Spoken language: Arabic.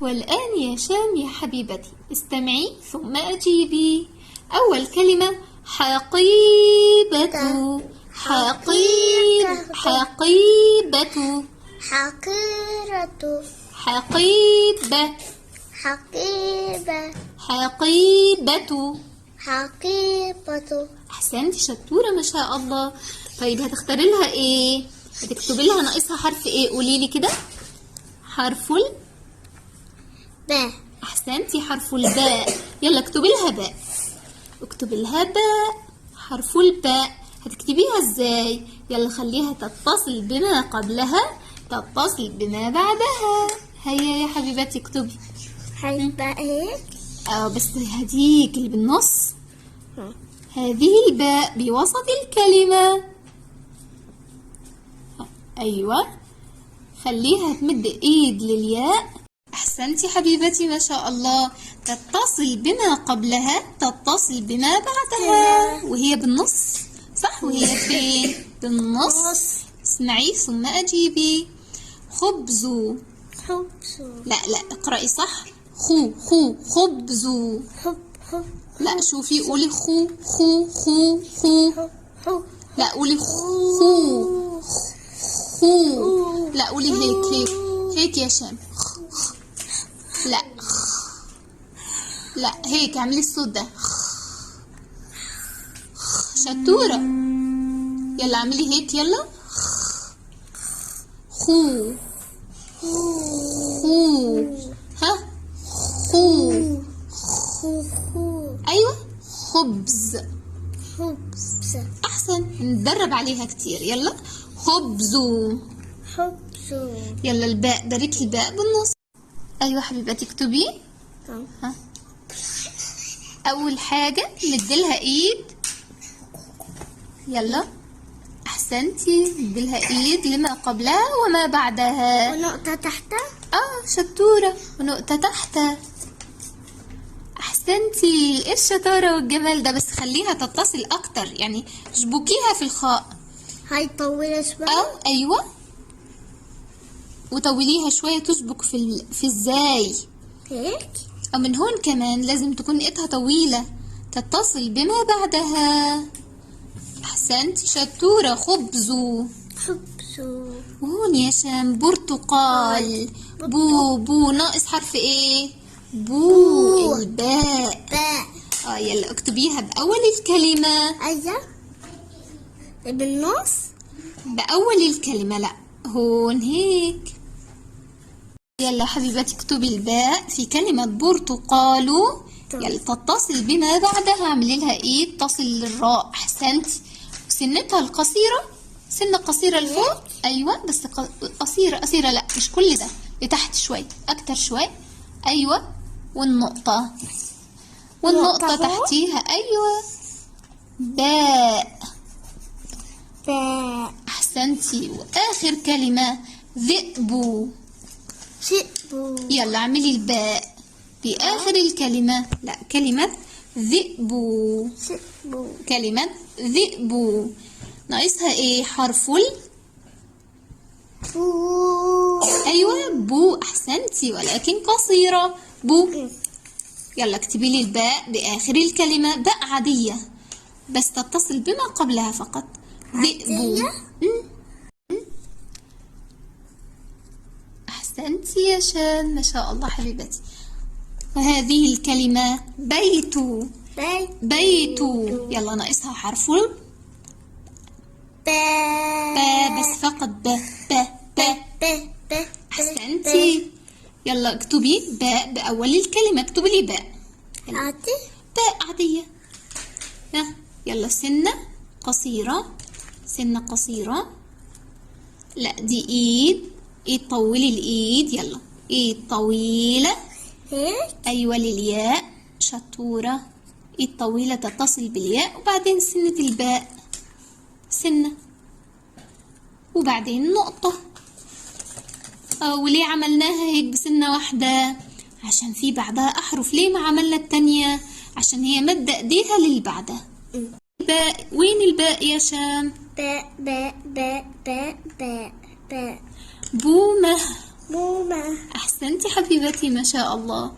والآن يا شام يا حبيبتي استمعي ثم أجيبي. أول كلمة حقيبة. حقيبة. حقيرة. حقيبة. حقيبة. حقيبة. حقيبة. أحسنتي شطورة ما شاء الله. طيب هتختاري لها إيه؟ هتكتبي لها ناقصها حرف إيه؟ قولي لي كده. حرف باء. أحسنتي حرف الباء. يلا اكتبي لها باء. اكتبي لها باء. حرف الباء هتكتبيها ازاي؟ يلا خليها تتصل بما قبلها تتصل بما بعدها. هيا يا حبيبتي اكتبي. هيبقى هيك. بس هديك اللي بالنص. هذه الباء بوسط الكلمة. أيوة خليها تمد إيد للياء. أحسنتي حبيبتي ما شاء الله. تتصل بما قبلها تتصل بما بعدها وهي بالنص. صح وهي فين؟ بالنص. اسمعي ثم أجيبي. خبز. خبز. لا اقرأي صح. خبز. لا شوفي قولي خو. لا قولي خو. لا قولي هيك يا شام. لا هيك اعملي الصوت ده. شطورة. يلا اعملي هيك يلا. خو. ها خو. ايوه خبز. احسن ندرب عليها كتير. يلا خبز. يلا الباء بارك الباء بالنص. ايوه حبيبتي اكتبي. ها اول حاجه نديلها ايد. يلا احسنتي نديلها ايد لما قبلها وما بعدها. ونقطه تحتها. شطوره. ونقطه تحتها. احسنتي. ايه الشطاره والجمال ده. بس خليها تتصل اكتر يعني اشبكيها في الخاء. هاي طويله شويه. ايوه وطوليها شويه تشبك في الزاي هيك. أو من هون كمان لازم تكون إيدها طويلة تتصل بما بعدها. أحسنتي شطورة. خبز. وهون يا شام برتقال. بو ناقص حرف إيه؟ بو. الباء. يلا اكتبيها بأول الكلمة. أيوة بالنص. بأول الكلمة. لا هون هيك. يلا حبيبتي اكتبي الباء في كلمة برتقال. يلا تتصل بما بعدها. اعملي لها ايه؟ تصل للراء. احسنتي. سنتها القصيرة. سنة قصيرة لفوق. ايوه بس قصيرة لا مش كل ده. لتحت شوي اكتر شوي. ايوه والنقطة تحتيها. ايوه باء. احسنتي. واخر كلمة ذئب. يلا اعملي الباء في آخر الكلمة. لا كلمة ذئب. كلمة ذئب ناقصها ايه؟ حرف بو. ايوه بو. احسنتي ولكن قصيرة. بو. يلا اكتبي لي الباء بآخر الكلمة. باء عادية بس تتصل بما قبلها فقط. ذئب. أحسنتي يا شان ما شاء الله حبيبتي. وهذه الكلمة بيت. يلا ناقصها حرف با بس فقط با. أحسنتي. يلا اكتبي باء بأول الكلمة. اكتبي لي باء. باء عادية. يلا سنة قصيرة. لا دي ايد طولي الايد. يلا ايد طويلة هيك. ايوه للياء. شطورة. ايد طويلة تتصل بالياء وبعدين سنة الباء. سنة وبعدين نقطة. وليه عملناها هيك بسنة واحدة؟ عشان في بعدها احرف. ليه ما عملنا التانية؟ عشان هي مادة ايديها للي بعدها. باء. وين الباء يا شام؟ باء. بومة. بومة. أحسنتي حبيبتي، ما شاء الله.